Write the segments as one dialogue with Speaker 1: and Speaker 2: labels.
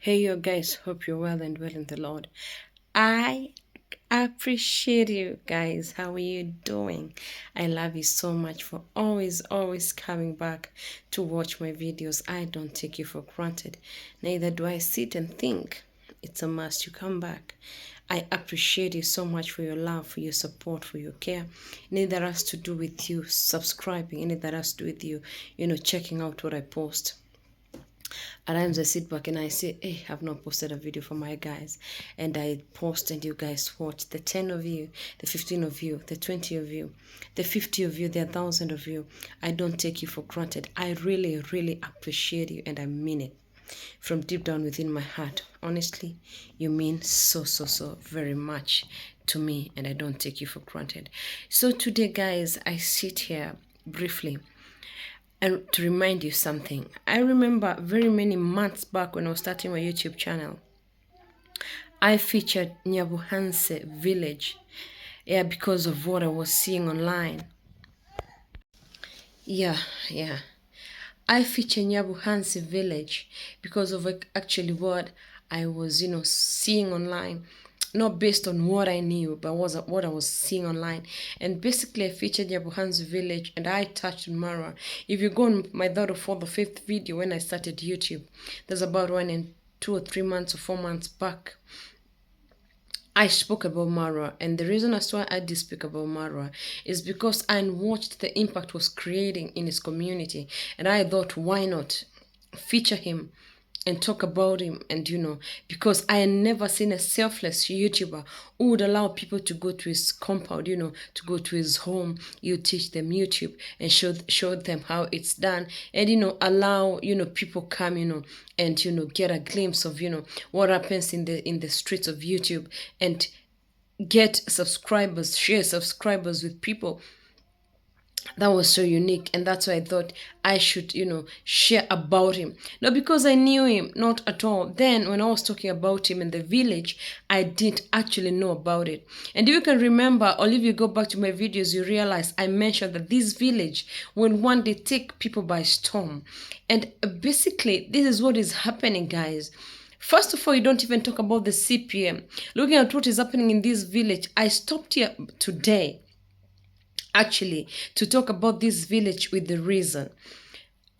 Speaker 1: Hey, you guys, hope you're well and well in the Lord. I appreciate you guys. How are you doing? I love you so much for always coming back to watch my videos. I don't take you for granted. Neither do I sit and think. It's a must you come back. I appreciate you so much for your love, for your support, for your care. Neither has to do with you subscribing, neither has to do with you, checking out what I post. At times I sit back and I say, hey, I've not posted a video for my guys. And I post and you guys watch. The 10 of you, the 15 of you, the 20 of you, the 50 of you, the 1,000 of you. I don't take you for granted. I really appreciate you and I mean it. From deep down within my heart. Honestly, you mean so very much to me and I don't take you for granted. So today, guys, I sit here briefly and to remind you something. I remember very many months back when I was starting my YouTube channel, I featured Nyabohanze village, because of what I was seeing online. Yeah. I featured Nyabohanze village because of actually what I was, seeing online. Not based on what I knew, but what I was seeing online. And basically, I featured Nyabohanze village and I touched on Marwa. If you go on my third or fourth or fifth video when I started YouTube, there's about 2 or 3 months or 4 months back, I spoke about Marwa. And the reason as to why I did speak about Marwa is because I watched the impact was creating in his community. And I thought, why not feature him and talk about him? And because I had never seen a selfless YouTuber who would allow people to go to his compound, to go to his home. You teach them YouTube and show them how it's done, and allow people come and get a glimpse of what happens in the streets of YouTube, and get subscribers, share subscribers with people. That was so unique, and that's why I thought I should share about him. Not because I knew him, not at all. Then when I was talking about him in the village, I didn't actually know about it. And if you can remember, or if you go back to my videos, you realize I mentioned that this village will one day take people by storm. And basically this is what is happening, guys. First of all, you don't even talk about the CPM. Looking at what is happening in this village, I stopped here today actually to talk about this village with the reason.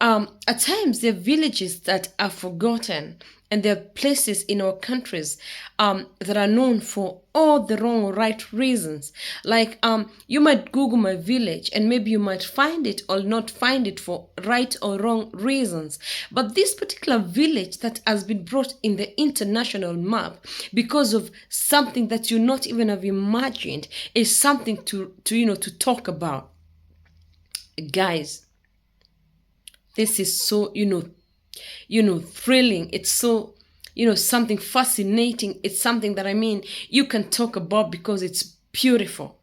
Speaker 1: At times there are villages that are forgotten, and there are places in our countries that are known for all the wrong or right reasons. Like you might Google my village and maybe you might find it or not find it for right or wrong reasons. But this particular village that has been brought in the international map because of something that you not even have imagined is something to talk about. Guys, this is so thrilling. It's so something fascinating. It's something that you can talk about because it's beautiful.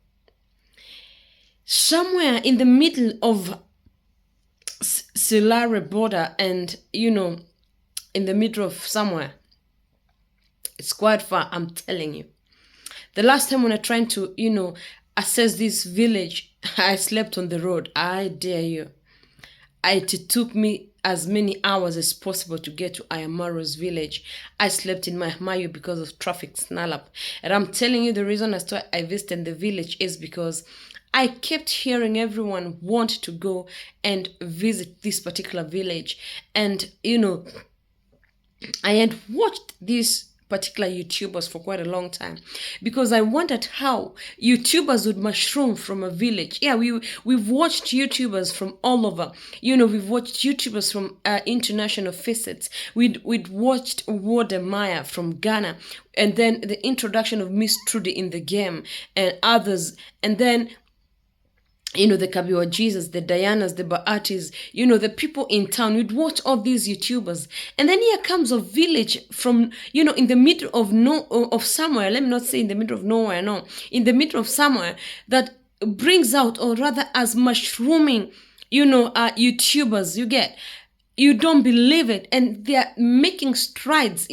Speaker 1: Somewhere in the middle of Silare border, and in the middle of somewhere, it's quite far, I'm telling you. The last time when I tried to assess this village, I slept on the road. I dare you. It took me as many hours as possible to get to Ayamaro's village. I slept in my Mayu because of traffic snarl up. And I'm telling you, the reason as to why I visited the village is because I kept hearing everyone want to go and visit this particular village. And, I had watched these particular YouTubers for quite a long time because I wondered how YouTubers would mushroom from a village. Yeah, we've watched YouTubers from all over. We've watched YouTubers from international facets. We'd watched Wodemaya from Ghana, and then the introduction of Miss Trudy in the game and others, and then the Kabiwa Jesus, the Dianas, the Baatis, the people in town. We'd watch all these YouTubers. And then here comes a village from, in the middle of somewhere. Let me not say in the middle of nowhere, no. In the middle of somewhere that brings out, or rather as mushrooming, YouTubers. You don't believe it. And they're making strides,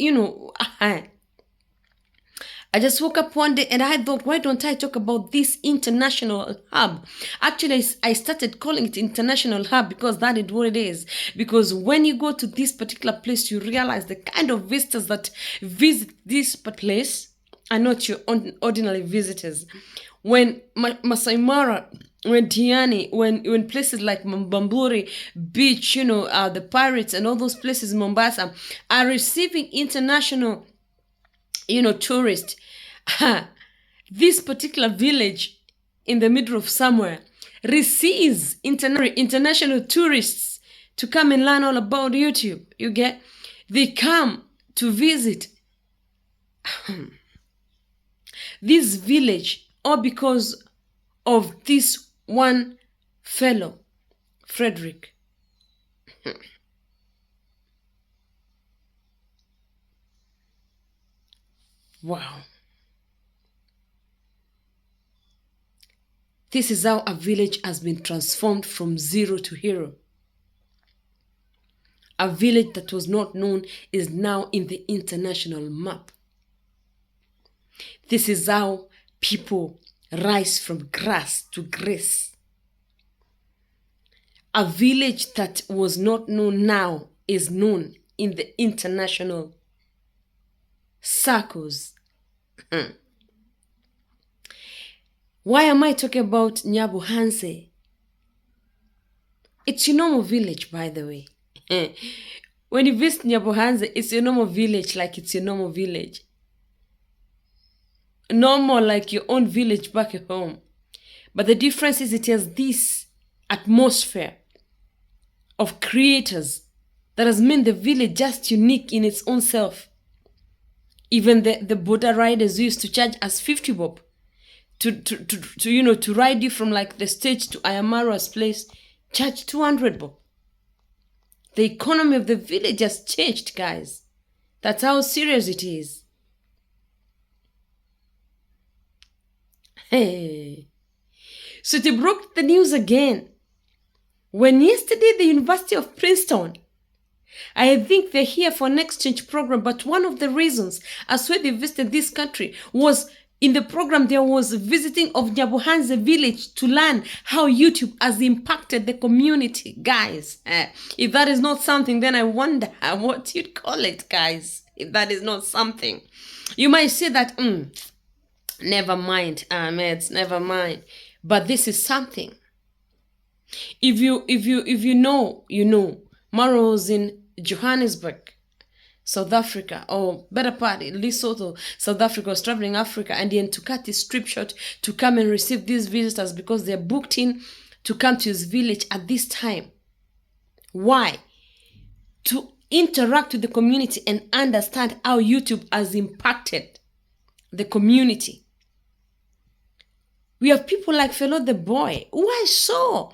Speaker 1: I just woke up one day and I thought, why don't I talk about this international hub? Actually, I started calling it international hub because that is what it is. Because when you go to this particular place, you realize the kind of visitors that visit this place are not your ordinary visitors. When Masai Mara, when Diani, when places like Mbamburi Beach, the Pirates and all those places in Mombasa are receiving international tourist. This particular village in the middle of somewhere receives international tourists to come and learn all about YouTube. You get? They come to visit this village all because of this one fellow, Frederick. Wow. This is how a village has been transformed from zero to hero. A village that was not known is now in the international map. This is how people rise from grass to grace. A village that was not known now is known in the international circles. Why am I talking about Nyabohanze? It's your normal village, by the way. When you visit Nyabohanze, it's your normal village, like it's your normal village. Normal like your own village back at home. But the difference is it has this atmosphere of creators that has made the village just unique in its own self. Even the border riders used to charge us 50 bob to ride you from like the stage to Ayamara's place, charge 200 bob. The economy of the village has changed, guys. That's how serious it is. Hey. So they broke the news again. When yesterday the University of Princeton, I think they're here for an exchange program, but one of the reasons as why they visited this country was in the program there was visiting of Nyabohanze village to learn how YouTube has impacted the community. Guys, if that is not something, then I wonder what you'd call it, guys. If that is not something, you might say that, never mind, Ahmed, never mind. But this is something. If you know, you know. Maro was in Johannesburg, South Africa, or better part, Lesotho, South Africa, was traveling Africa, and he had to cut his trip short to come and receive these visitors because they're booked in to come to his village at this time. Why? To interact with the community and understand how YouTube has impacted the community. We have people like Fellow the Boy, who I saw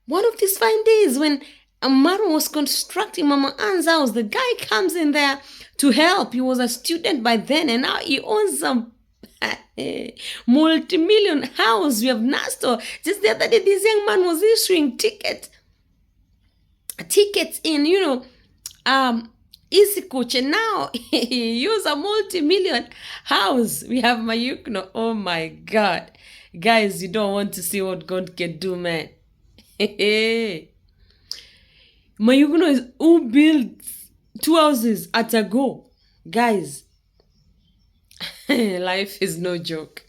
Speaker 1: one of these fine days when Amaro was constructing Mama Ann's house. The guy comes in there to help. He was a student by then, and now he owns some multi-million house. We have Nasto. Just the other day, this young man was issuing tickets in, Easy Coach, and now he use a multi-million house. We have Mayukno. Oh my God. Guys, you don't want to see what God can do, man. Mayugno is who builds 2 houses at a go. Guys, life is no joke.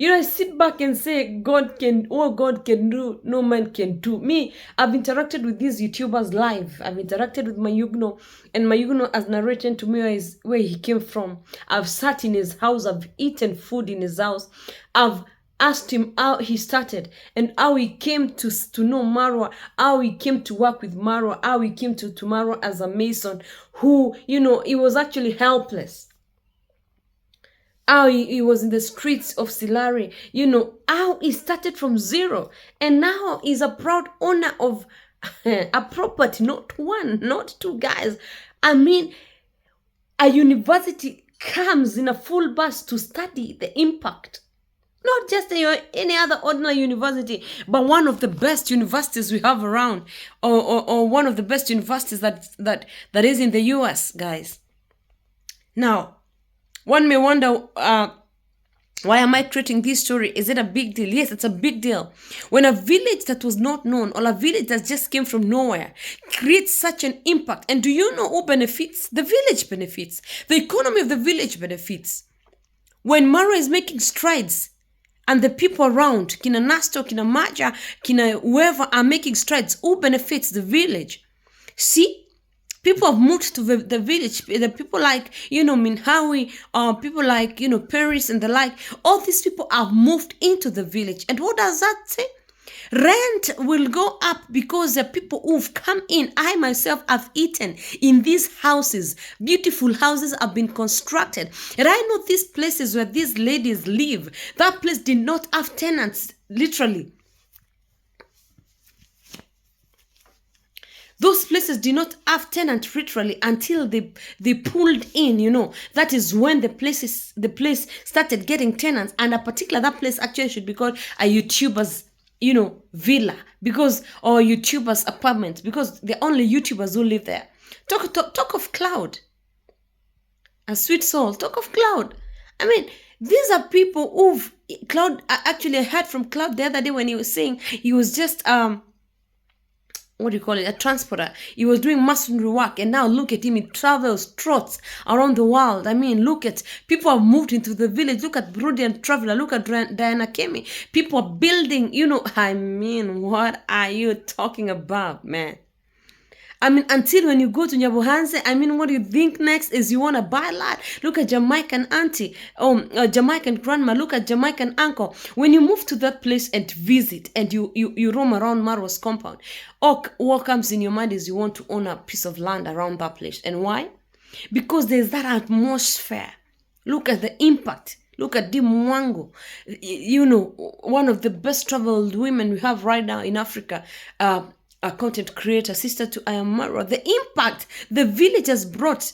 Speaker 1: I sit back and say, what God can do, no man can do. Me, I've interacted with these YouTubers live. I've interacted with Mayugno, and Mayugno has narrated to me where he came from. I've sat in his house. I've eaten food in his house. I've asked him how he started and how he came to know Marwa, how he came to work with Marwa, how he came to Marwa as a mason who, he was actually helpless. How he was in the streets of Silari, how he started from zero. And now he's a proud owner of a property, not one, not two, guys. I mean, a university comes in a full bus to study the impact. Not just any other ordinary university, but one of the best universities we have around, or one of the best universities that is in the US, guys. Now, one may wonder, why am I creating this story? Is it a big deal? Yes, it's a big deal. When a village that was not known or a village that just came from nowhere creates such an impact, and do you know who benefits? The village benefits. The economy of the village benefits. When Mara is making strides and the people around, Kina Nasto, Kina Maja, Kina whoever are making strides, who benefits? The village. See? People have moved to the village. The people like, Minhawi, people like, Paris and the like. All these people have moved into the village. And what does that say? Rent will go up because the people who've come in, I myself have eaten in these houses. Beautiful houses have been constructed. And I know these places where these ladies live. That place did not have tenants, literally. Those places did not have tenants literally until they pulled in, That is when the place started getting tenants, and that place actually should be called a YouTuber's, villa, or YouTuber's apartment, because they're only YouTubers who live there. Talk of cloud. A sweet soul. Talk of cloud. I mean, these are people who've Cloud. Actually, I heard from Cloud the other day when he was saying he was just what do you call it, a transporter. He was doing masonry work, and now look at him. He travels, trots around the world. I mean, look at people have moved into the village. Look at Brodian Traveler. Look at Diana Kemi. People are building. I mean, what are you talking about, man? I mean, until when you go to Nyabohanze, what you think next is you want to buy land. Look at Jamaican auntie, Jamaican grandma. Look at Jamaican uncle. When you move to that place and visit, and you roam around Marwa's compound, what comes in your mind is you want to own a piece of land around that place. And why? Because there's that atmosphere. Look at the impact. Look at Di Mwango, one of the best traveled women we have right now in Africa. A content creator, sister to Ayamara. The impact the village has brought,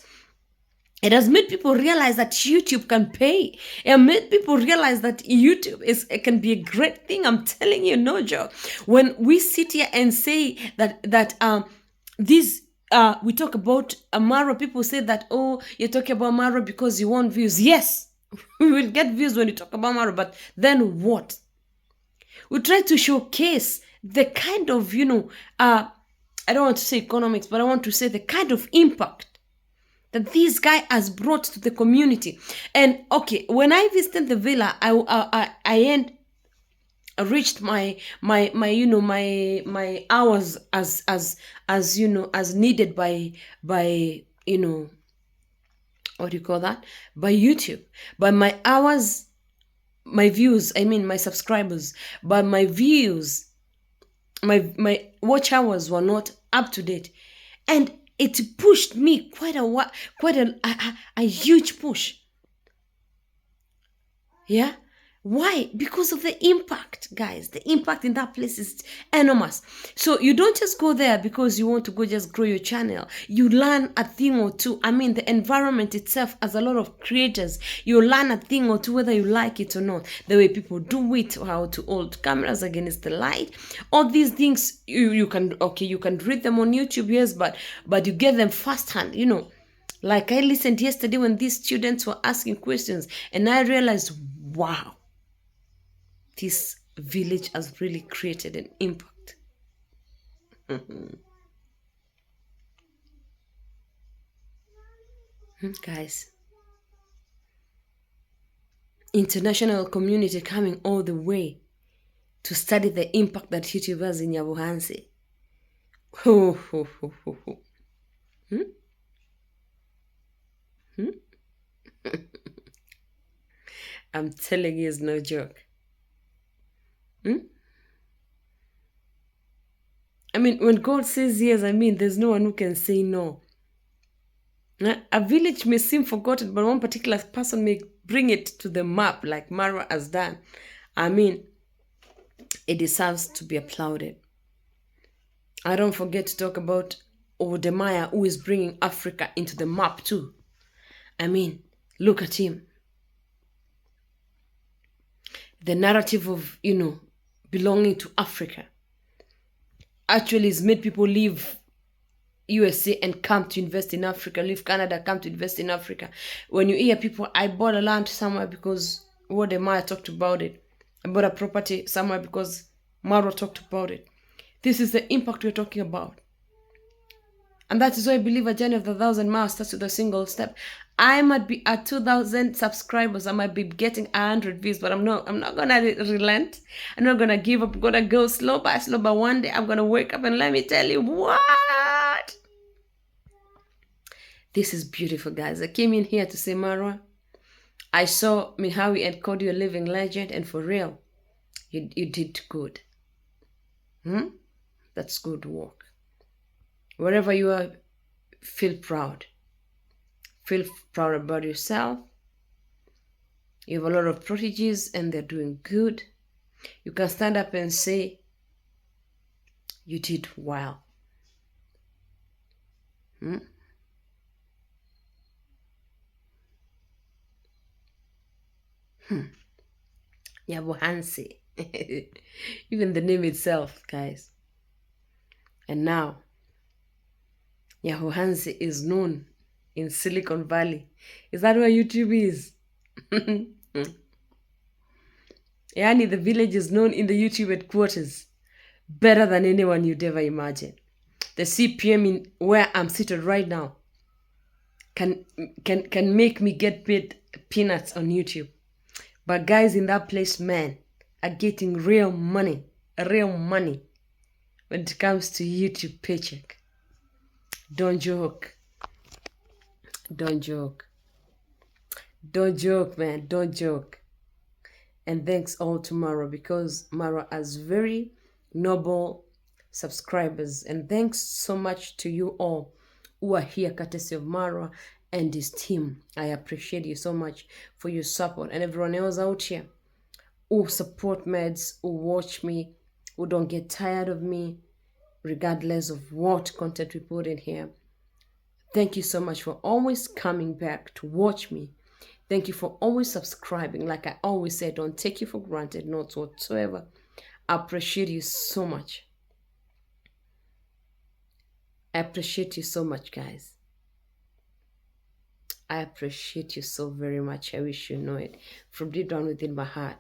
Speaker 1: it has made people realize that YouTube can pay. It made people realize that YouTube it can be a great thing. I'm telling you, no joke. When we sit here and say that we talk about Amaro, people say that, oh, you're talking about Amaro because you want views. Yes, we will get views when you talk about Amaro, but then what? We try to showcase the kind of, I don't want to say economics, but I want to say the kind of impact that this guy has brought to the community. And okay, when I visited the villa, I reached my hours as needed by what do you call that? By YouTube. By my hours, my views, my subscribers, but my views, my watch hours were not up to date, and it pushed me quite a huge push. Yeah. Why? Because of the impact, guys. The impact in that place is enormous. So you don't just go there because you want to go just grow your channel. You learn a thing or two. The environment itself has a lot of creators. You learn a thing or two, whether you like it or not. The way people do it, how to hold cameras against the light. All these things, you can read them on YouTube, yes, but you get them firsthand, Like I listened yesterday when these students were asking questions, and I realized, wow, this village has really created an impact. Guys, international community coming all the way to study the impact that YouTube has in Nyabohanze. I'm telling you, it's no joke. When God says yes, there's no one who can say no. A village may seem forgotten, but one particular person may bring it to the map like Mara has done. It deserves to be applauded. I don't forget to talk about Odemaya, who is bringing Africa into the map too. Look at him. The narrative of, belonging to Africa actually has made people live USA and come to invest in Africa, leave Canada, come to invest in Africa. When you hear people, I bought a land somewhere because what the Maya talked about it. I bought a property somewhere because Maro talked about it. This is the impact we're talking about. And that is why I believe a journey of the 1,000 miles starts with a single step. I might be at 2,000 subscribers. I might be getting 100 views, but I'm not gonna relent. I'm not gonna give up. I'm gonna go slow by slow. But one day I'm gonna wake up and let me tell you what. This is beautiful, guys. I came in here to say, Marwa, I saw Mihawi and called you a living legend, and for real, you did good. That's good work. Wherever you are, feel proud. Feel proud about yourself. You have a lot of proteges and they're doing good. You can stand up and say, you did well. Nyabohanze. Even the name itself, guys. And now, Nyabohanze is known in Silicon Valley. Is that where YouTube is? Yani, the village is known in the YouTube headquarters better than anyone you'd ever imagine. The CPM in where I'm seated right now can make me get paid peanuts on YouTube. But guys in that place, man, are getting real money when it comes to YouTube paycheck. Don't joke. Don't joke. Don't joke, man. Don't joke. And thanks all to Mara, because Mara has very noble subscribers. And thanks so much to you all who are here courtesy of Mara and his team. I appreciate you so much for your support. And everyone else out here who support meds, who watch me, who don't get tired of me, regardless of what content we put in here. Thank you so much for always coming back to watch me. Thank you for always subscribing. Like I always say, don't take you for granted, not whatsoever. I appreciate you so much. I appreciate you so much, guys. I appreciate you so very much. I wish you know it from deep down within my heart.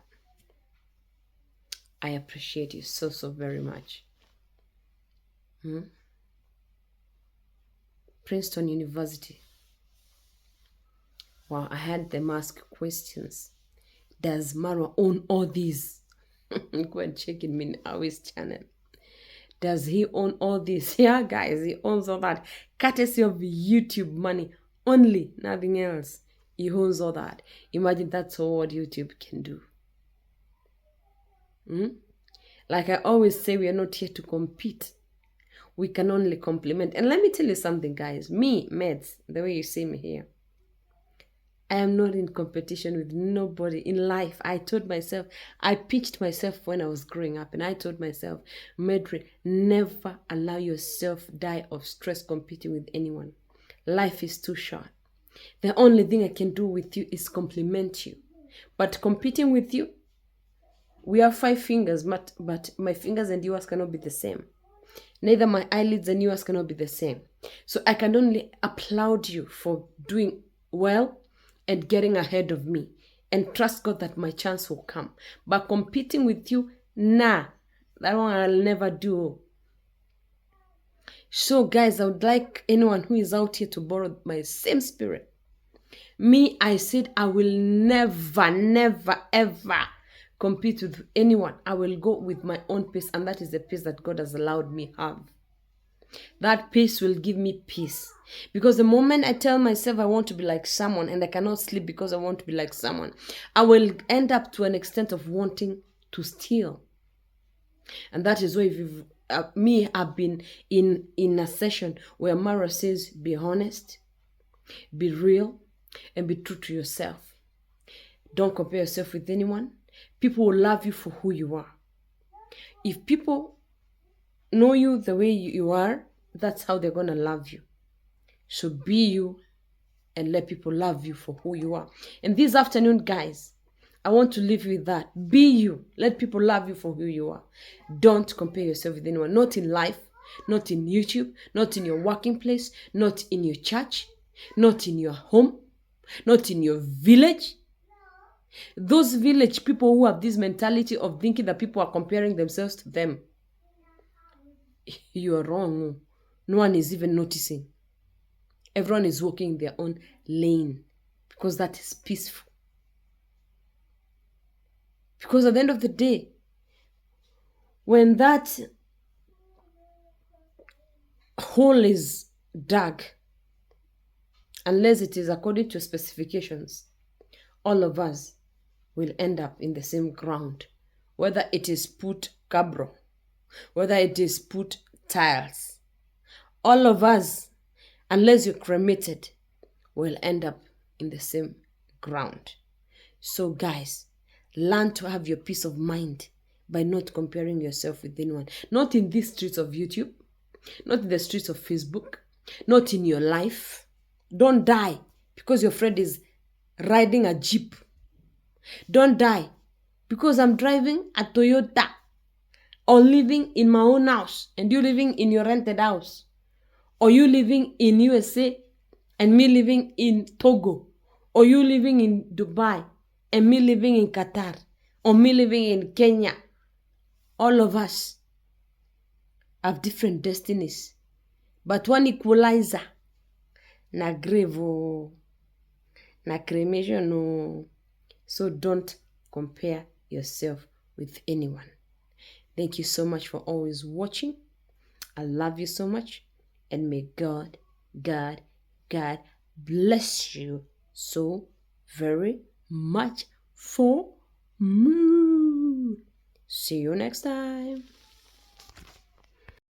Speaker 1: I appreciate you so very much. Princeton University. Wow, I had them ask questions. Does Marwa own all these? Go and check in Mihawi's channel. Does he own all this? Yeah, guys, he owns all that. Courtesy of YouTube money only, nothing else. He owns all that. Imagine that's all what YouTube can do. Like I always say, we are not here to compete. We can only complement. And let me tell you something, guys. Me, Meds, the way you see me here, I am not in competition with nobody in life. I told myself, I pitched myself when I was growing up, and I told myself, Medri, never allow yourself die of stress competing with anyone. Life is too short. The only thing I can do with you is compliment you. But competing with you, we have 5 fingers, but my fingers and yours cannot be the same. Neither my eyelids and yours cannot be the same. So I can only applaud you for doing well and getting ahead of me, and trust God that my chance will come. But competing with you, nah, that one I'll never do. So guys, I would like anyone who is out here to borrow my same spirit. Me, I said I will never ever compete with anyone. I will go with my own pace, and that is the pace that God has allowed me have. That pace will give me peace. Because the moment I tell myself I want to be like someone and I cannot sleep because I want to be like someone, I will end up to an extent of wanting to steal. And that is why if you've, I've been in a session where Mara says, be honest, be real, and be true to yourself. Don't compare yourself with anyone. People will love you for who you are. If people know you the way you are, that's how they're going to love you. So be you and let people love you for who you are. And this afternoon, guys, I want to leave you with that. Be you. Let people love you for who you are. Don't compare yourself with anyone. Not in life, not in YouTube, not in your working place, not in your church, not in your home, not in your village. Those village people who have this mentality of thinking that people are comparing themselves to them, you are wrong. No one is even noticing. Everyone is walking in their own lane because that is peaceful. Because at the end of the day, when that hole is dug, unless it is according to specifications, all of us will end up in the same ground. Whether it is put cabro, whether it is put tiles, all of us, unless you're cremated, will end up in the same ground. So guys, learn to have your peace of mind by not comparing yourself with anyone. Not in these streets of YouTube, not in the streets of Facebook, not in your life. Don't die because your friend is riding a Jeep. Don't die because I'm driving a Toyota or living in my own house and you living in your rented house. Or you living in USA and me living in Togo. Or you living in Dubai and me living in Qatar. Or me living in Kenya. All of us have different destinies. But one equalizer, na grave, na cremation. So don't compare yourself with anyone. Thank you so much for always watching. I love you so much. And may God bless you so very much for me. See you next time.